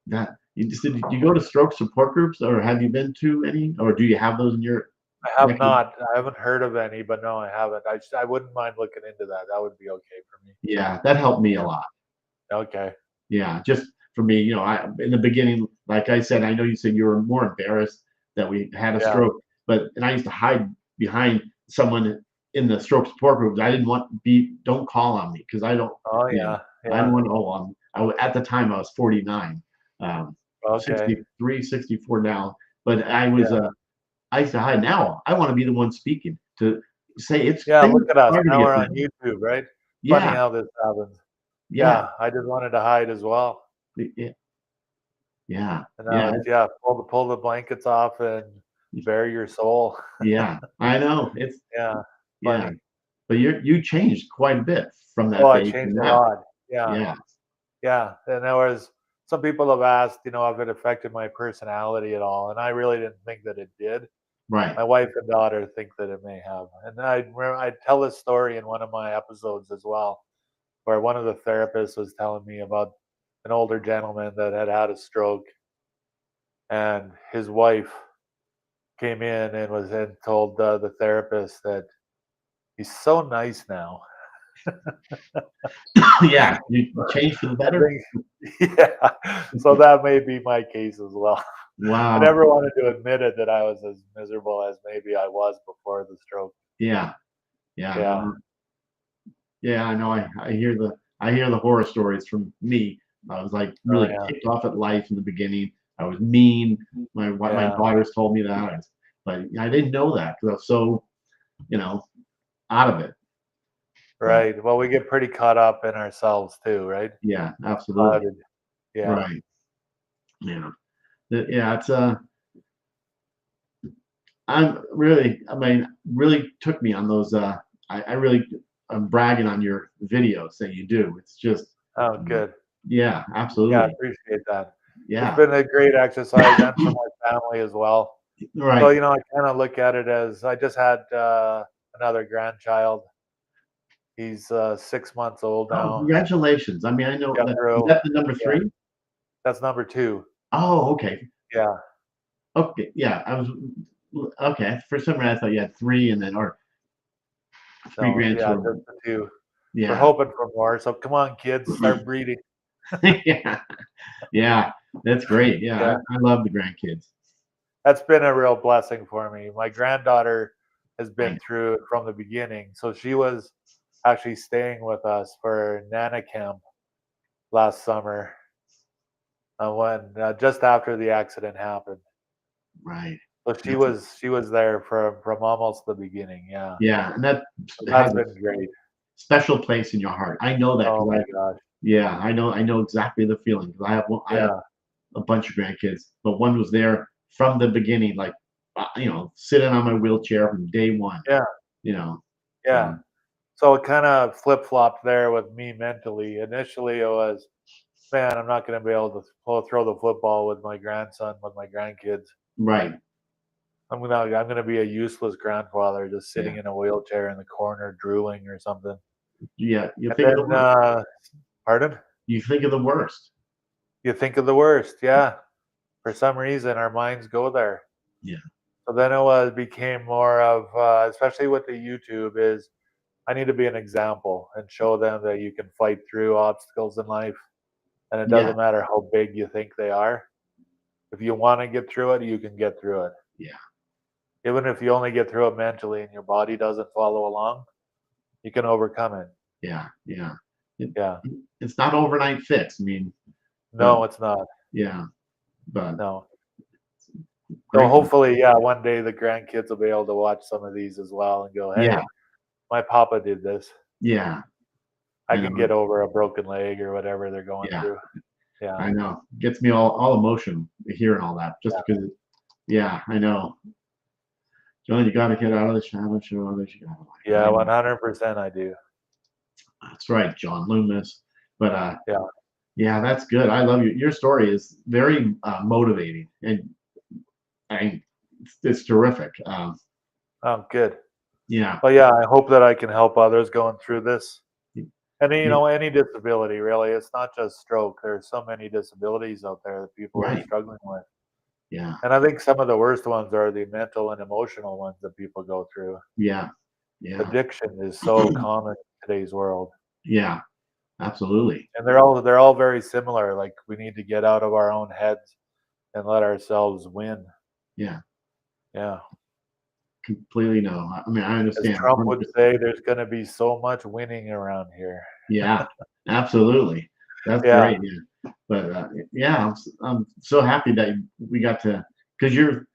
That did you go to stroke support groups, or have you been to any, or do you have those in your I have neck of? not. I haven't heard of any, but no, I haven't. I wouldn't mind looking into that. That would be okay for me. Yeah, that helped me a Yeah. lot. Okay. Yeah, just for me, I in the beginning, like I said, I know you said you were more embarrassed that we had a Yeah. stroke, and I used to hide behind someone in the stroke support groups. I didn't want don't call on me because I don't, Oh you know, yeah. I don't Yeah. want to. At the time I was 49, Okay. 63, 64 now, but Yeah. I used to hide. Now I want to be the one speaking to say it's Yeah. things Look at us. hard to Now get we're on better. YouTube, right? Funny Yeah, how this happens. yeah, Yeah. I just wanted to hide as well. yeah, yeah, And now yeah. it's yeah, pull the blankets off and bare your soul. Yeah, I know. Yeah. Yeah, Funny. but you changed quite a bit from Oh, that I phase to changed a now. lot. Yeah. Yeah, Yeah. And there was some people have asked, if it affected my personality at all. And I really didn't think that it did. right, My wife and daughter think that it may have. And I remember I tell this story in one of my episodes as well, where one of the therapists was telling me about an older gentleman that had had a stroke, and his wife came in and told the therapist that he's so nice now. yeah. You changed for the I better. think, yeah. So that may be my case as well. I Wow. never wanted to admit it that I was as miserable as maybe I was before the stroke. Yeah, yeah, Yeah. no, yeah. I know. I hear the horror stories from me. I was like Oh really yeah. kicked off at life in the beginning. I was mean. My Yeah. daughters told me that, but I didn't know that because I was so, you know, out of it. But Right. Well, we get pretty caught up in ourselves too, right? yeah, absolutely. Clouded. Yeah. Right. Yeah. Yeah. I mean, really took me on those. I really, I'm bragging on your videos that you do. It's just, Oh, mm, good. yeah, Yeah, I absolutely. appreciate that. It's Yeah. been a great exercise and for my family as well. So, Right. I kind of look at it as I just had another grandchild. He's 6 months old Oh, now. congratulations. I mean, I know Got that, is through. that the number Yeah, three? that's number two. Oh, okay. Yeah. Okay. Yeah. Okay. For some reason, I thought you had three and then, or three No, yeah, grandchildren. just the two. We're Yeah. hoping for more. So come on, kids, start breeding. Yeah. Yeah. That's great. Yeah. Yeah. I love the grandkids. That's been a real blessing for me. My granddaughter has been Right. through it from the beginning. So she was actually staying with us for Nana camp last summer when just after the accident happened. Right. So That's she was there from almost the beginning. Yeah, yeah. And that so has that's a been great. special place in your heart. I know that Oh because my gosh. yeah, I know exactly the feeling. 'Cause I have Yeah, a bunch of grandkids, but one was there from the beginning, like, sitting on my wheelchair from day one, yeah, you know. yeah. So So it kind of flip flopped there with me mentally. Initially, it was, man, I'm not going to be able to throw the football with my grandson, with my grandkids. right. I'm gonna be a useless grandfather just Yeah. sitting in a wheelchair in the corner drooling or something. Yeah. You And think of the then, worst. pardon? You think of the worst. You think of the worst, yeah. For some reason, our minds go there. Yeah. So then it was became more of, especially with the YouTube, is I need to be an example and show them that you can fight through obstacles in life, and it Yeah. doesn't matter how big you think they are. If you want to get through it, you can get through it. Yeah. Even if you only get through it mentally and your body doesn't follow along, you can overcome it. Yeah. Yeah. It, Yeah. it's not overnight fix. I mean, but No, it's not. yeah, but No. So great. hopefully, yeah, one day the grandkids will be able to watch some of these as well and go, Yeah. "Hey, my papa did this. Yeah. I I can know. get over a broken leg or whatever they're going Yeah. through." Yeah. I know. Gets me all emotional hearing all that just Yeah. because, yeah, I know. John, you got to get out of the shadow, show others you got to light. Yeah, I know. 100% I do. That's right, John Loomis. But Yeah. yeah, that's good. I love you. Your story is very motivating, and it's terrific. Oh, good. Yeah, Well, yeah, I hope that I can help others going through this. And, yeah, any disability, really. It's not just stroke. There's so many disabilities out there that people are right. struggling with. Yeah, And I think some of the worst ones are the mental and emotional ones that people go through. yeah, yeah, Addiction is so common in today's world. yeah. Absolutely. And they're all very similar. Like we need to get out of our own heads and let ourselves win. Yeah, Yeah. completely no. I mean, I As understand Trump would 100%. say, there's gonna be so much winning around here. Yeah, absolutely. That's Yeah. great. Yeah, but yeah, I'm so happy that we got to because your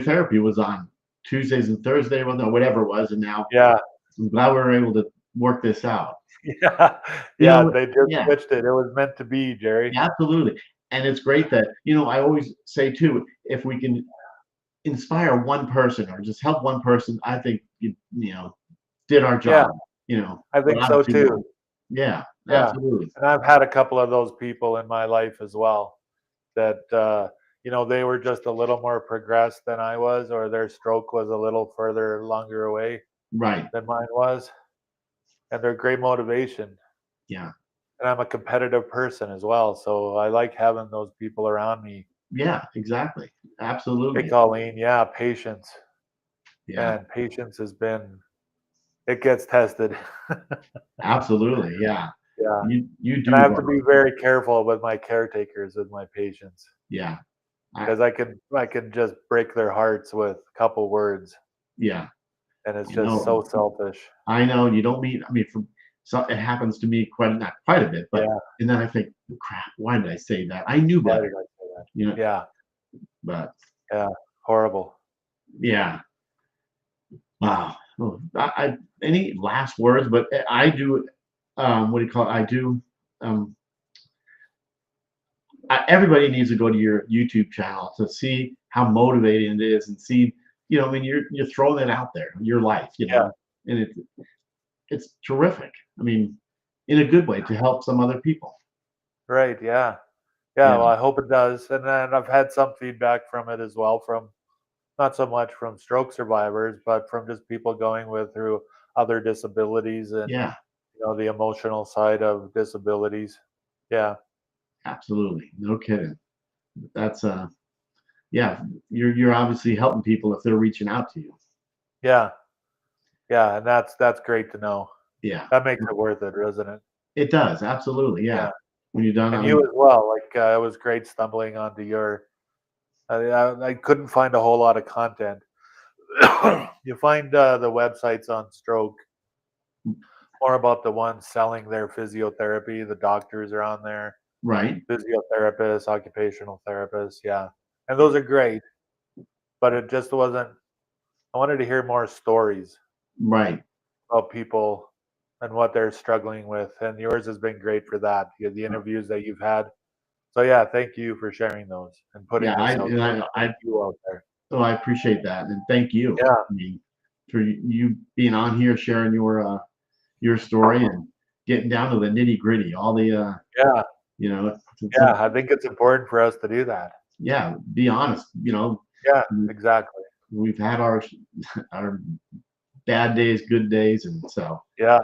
therapy was on Tuesdays and Thursday, well, no, whatever it was, and now Yeah. I'm glad we were able to work this out. Yeah. You Yeah, know, they just yeah, switched it. It was meant to be, Jerry. absolutely. And it's great that, I always say too, if we can inspire one person or just help one person, I think did our Yeah, job, I but think so obviously too. yeah, Yeah. absolutely. And I've had a couple of those people in my life as well that, they were just a little more progressed than I was, or their stroke was a little further longer away Right. than mine was. And they're great motivation. Yeah. And I'm a competitive person as well. So I like having those people around me. Yeah, exactly. Hey, Absolutely. Colleen, yeah, patience. Yeah. Man, patience it gets tested. Absolutely. Yeah. Yeah. You And I do have to well. be very careful with my caretakers, with my patients, Yeah. I because I can just break their hearts with a couple words, yeah. and it's You just know, so selfish. I know you don't mean I mean so it happens to me quite not quite a bit, but Yeah. and then I think, crap, why did I say that? I knew Why better. did I say that? you know, Yeah. but Yeah. Horrible. yeah. Wow. Oh, any last words? But I do. What do you call it? I do. Um, everybody needs to go to your YouTube channel to see how motivating it is, and see. I mean, you're throwing it out there, your life. Yeah. And it's terrific. I mean, in a good way to help some other people. Right. Yeah. Yeah. Yeah. Well, I hope it does. And then I've had some feedback from it as well, from not so much from stroke survivors, but from just people going through other disabilities, and Yeah. the emotional side of disabilities. Yeah. Absolutely. No kidding. That's yeah, you're obviously helping people if they're reaching out to you. Yeah. Yeah. And that's great to know. Yeah. That makes it worth it, doesn't it? It does. Absolutely. Yeah. Yeah. When you're done, And I you mean, as well. Like, it was great stumbling onto your. I couldn't find a whole lot of content. You find the websites on stroke more about the ones selling their physiotherapy. The doctors are on there, right, physiotherapists, occupational therapists. Yeah. And those are great, but it just wasn't. I wanted to hear more stories right. about people and what they're struggling with. And yours has been great for that. The interviews that you've had. So yeah, thank you for sharing those and putting Yeah. I this out and there. I Thank you out there. oh, I appreciate that, and thank you. Yeah. I mean, for you being on here, sharing your story and getting down to the nitty gritty, all the Yeah. you know, Yeah. I think it's important for us to do that. yeah. Be honest. Yeah, exactly. We've had our bad days, good days, and so Yeah.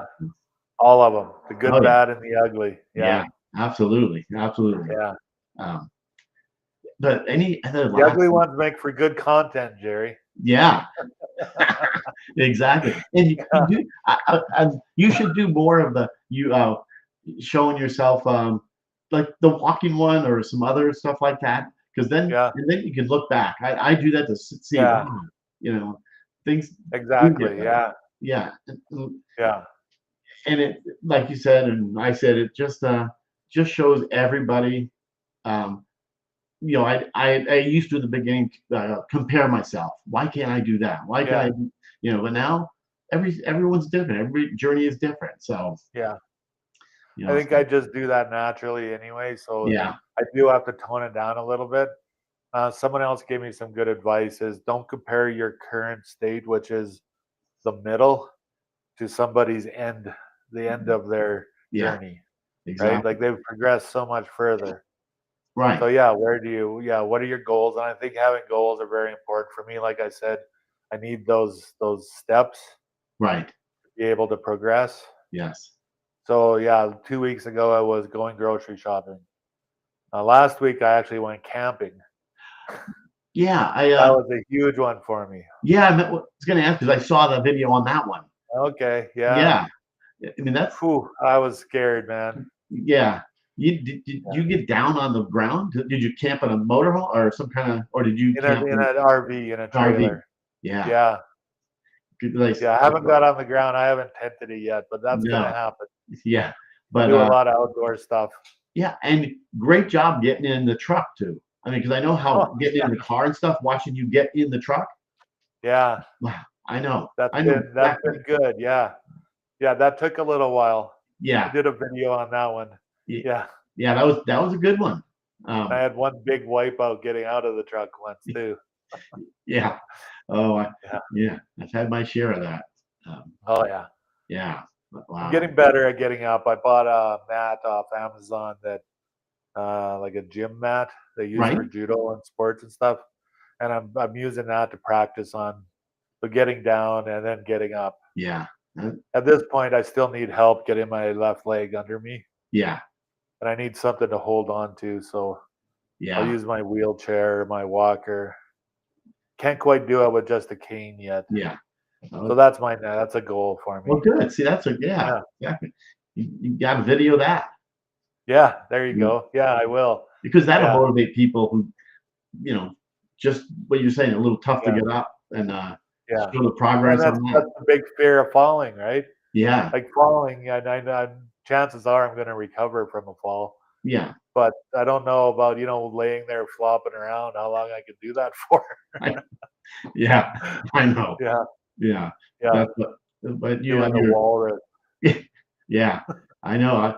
All of them, the oh good, yeah, bad, and the ugly. yeah, Yeah. absolutely, absolutely. Yeah. Um, but any other The last? ugly ones make for good content, Jerry. Yeah, exactly. And you do. You should do more of the showing yourself, like the walking one or some other stuff like that. Because Yeah. then you can look back. I do that to see, Yeah. wow, you know, things do get Exactly. better. Yeah. Yeah, Yeah. and it, like you said, and I said, it just shows everybody. Um, I used to in the beginning compare myself. Why can't I do that? Why can't Yeah. I do, but now everyone's different. Every journey is different. So, Yeah. I think so, I just do that naturally anyway. So yeah, I do have to tone it down a little bit. Someone else gave me some good advice: is don't compare your current state, which is the middle, to somebody's end, the end of their yeah, journey, right? exactly. Like they've progressed so much further. So Right, yeah, what are your goals? And I think having goals are very important for me. Like I said, I need those steps right. to be able to progress. Yes. So yeah, 2 weeks ago I was going grocery shopping. Last week I actually went camping. Yeah, That was a huge one for me. yeah, I was going to ask because I saw the video on that one. Okay, yeah. Yeah, I mean that's Whew, I was scared, man. yeah. Did Yeah. you get down on the ground? Did you camp in a motorhome or some kind of, or did you In camp an in RV, in a an RV? trailer. Yeah, Yeah, good place. yeah. I haven't got on the ground. I haven't tented it yet, but that's gonna No, happen. yeah, I but do a lot of outdoor stuff. yeah, and great job getting in the truck too. I mean, because I know how Oh, getting in the car and stuff, watching you get in the truck. yeah, Wow, that's I know been exactly. good. Yeah, yeah. That took a little while. I Yeah, did a video on that one. y- Yeah, yeah, that was a good one. I Um, had one big wipeout getting out of the truck once too. yeah, oh, Yeah. yeah, I've had my share of that. Um, Oh yeah. yeah, I'm wow, getting better at getting up. I bought a mat off Amazon that, like a gym mat they use right? for judo and sports and stuff, and I'm using that to practice on the getting down and then getting up. Yeah, uh, At this point, I still need help getting my left leg under me, yeah, and I need something to hold on to. So I'll yeah, use my wheelchair, my walker. Can't quite do it with just a cane yet. yeah. So Oh, that's a goal for well, me. good. See, that's a yeah, Yeah. exactly. You got to video that. Yeah, there you Mm, go. Yeah, I will. because that'll Yeah. motivate people who, you know, just what you're saying, a little tough to Yeah. get up and Yeah. show the And progress that's on that. that's the big fear of falling, right? Yeah, Like falling, and chances are I'm gonna recover from a fall. Yeah. But I don't know about, laying there flopping around, how long I could do that for. I, yeah. I know. Yeah, Yeah. yeah, That's what, but you doing have the your, walrus. yeah. I know. I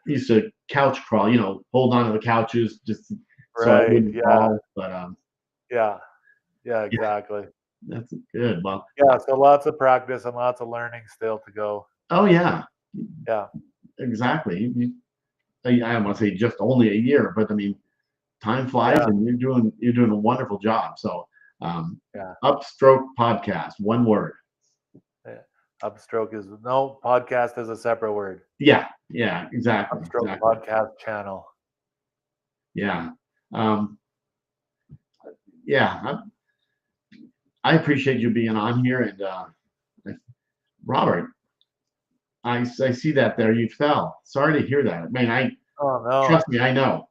used to couch crawl, hold on to the couches just so I Right, wouldn't yeah, fall. But yeah, yeah, yeah, exactly. that's good. Well, Yeah, so lots of practice and lots of learning still to go. oh yeah, Yeah, exactly. I don't want to say just only a year, but I mean, time flies, yeah, and you're doing a wonderful job. So, um, yeah, Upstroke Podcast, one word. yeah. Upstroke is no podcast is a separate word. Yeah, yeah, exactly, Upstroke exactly. podcast channel. Yeah, um, yeah. I appreciate you being on here, and Robert, I see that there you fell. Sorry to hear that. Man, I Oh no. trust me, I know.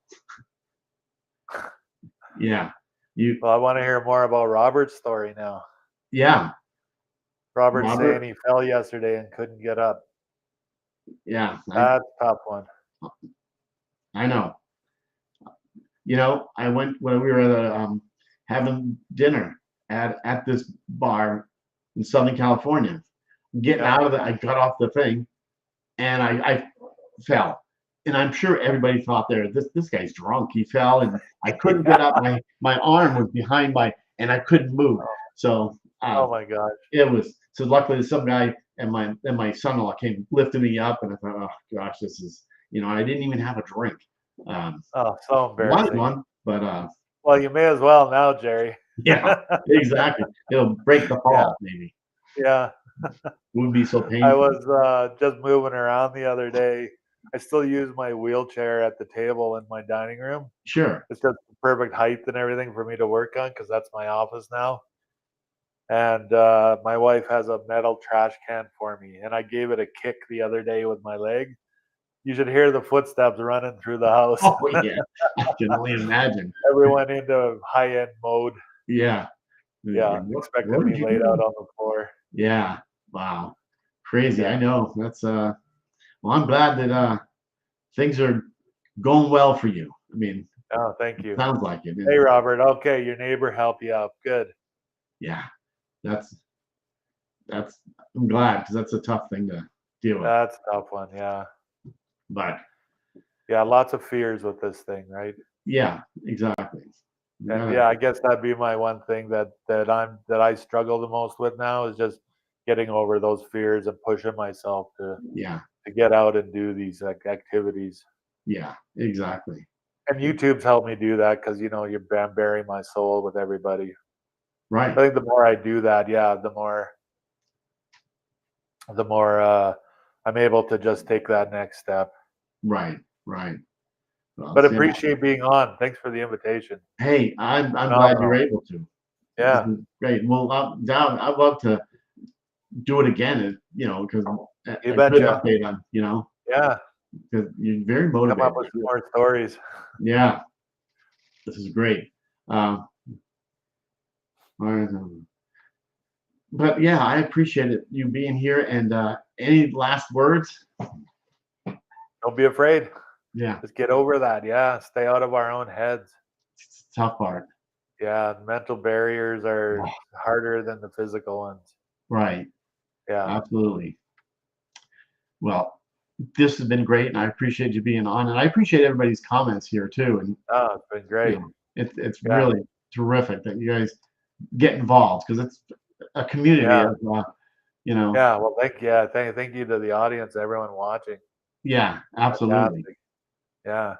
Yeah, you. Well, I want to hear more about Robert's story now. Yeah, Robert's saying Robert. he fell yesterday and couldn't get up. Yeah, That's a tough one. I know. I went when we were having dinner at this bar in Southern California. Getting Yeah. out of it, I got off the thing and I fell. And I'm sure everybody thought this guy's drunk. He fell and I couldn't get up. Yeah. My arm was behind and I couldn't move. Oh, So oh my gosh. it was so luckily some guy and my son-in-law came lifted me up and I thought, oh gosh, this is I didn't even have a drink. Um, Oh, so wanted embarrassing. one, but Well, you may as well now, Jerry. yeah, exactly. It'll break the Yeah. fall, maybe. Yeah. Wouldn't be so I painful. was just moving around the other day. I still use my wheelchair at the table in my dining room. Sure. It's just the perfect height and everything for me to work on because that's my office now. And my wife has a metal trash can for me, and I gave it a kick the other day with my leg. You should hear the footsteps running through the house. Oh yeah, I can only imagine. Everyone into high-end mode. Yeah. Yeah, What expecting did me you laid out do? on the floor. Yeah. Wow. Crazy. I Yeah. know. That's well, I'm glad that things are going well for you. I mean, Oh, thank it you. sounds like it. Hey, And Robert. Okay, your neighbor helped you out. Good. yeah, that's that's I'm glad because that's a tough thing to deal with. That's a tough one. Yeah. But Yeah, lots of fears with this thing, right? yeah, exactly. You And gotta, yeah, I guess that'd be my one thing that I struggle the most with now is just getting over those fears and pushing myself yeah, to get out and do these activities. yeah, exactly. And YouTube's helped me do that because you're burying my soul with everybody. Right, I think the more I do that, yeah, the more I'm able to just take that next step. right, right. Well, But yeah. appreciate being on. Thanks for the invitation. Hey, I'm glad you're Phenomenal. able to. This Yeah, is great. Well, Down, I'd love to do it again. Because you a good betcha. update on Yeah, because you're very come up motivated. with some more stories. Yeah, this is great. Um, all right, but yeah, I appreciate it you being here. And any last words? Don't be afraid. Yeah, Just get over that. Yeah, stay out of our own heads. it's the tough part. Yeah, mental barriers are harder than the physical ones. Right, Yeah. absolutely. Well, this has been great, and I appreciate you being on, and I appreciate everybody's comments here too. And Oh, it's been great. it's Yeah. really terrific that you guys get involved because it's a community Yeah. of Yeah. Well, thank you to the audience, everyone watching. yeah, absolutely. Fantastic. Yeah.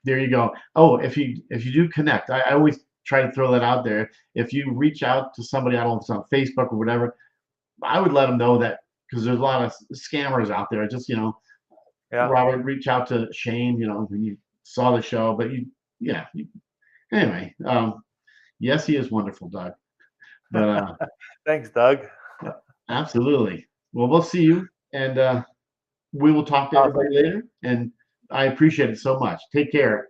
There you go. Oh, if you do connect, I always try to throw that out there. If you reach out to somebody, I don't know if it's on Facebook or whatever, I would let them know that because there's a lot of scammers out there. Just Yeah. Robert, reach out to Shayne. When you saw the show, but yeah. Anyway, yes, he is wonderful, Doug. But Thanks, Doug. absolutely. Well, we'll see you, and we will talk to Awesome. everybody later. And I appreciate it so much. Take care.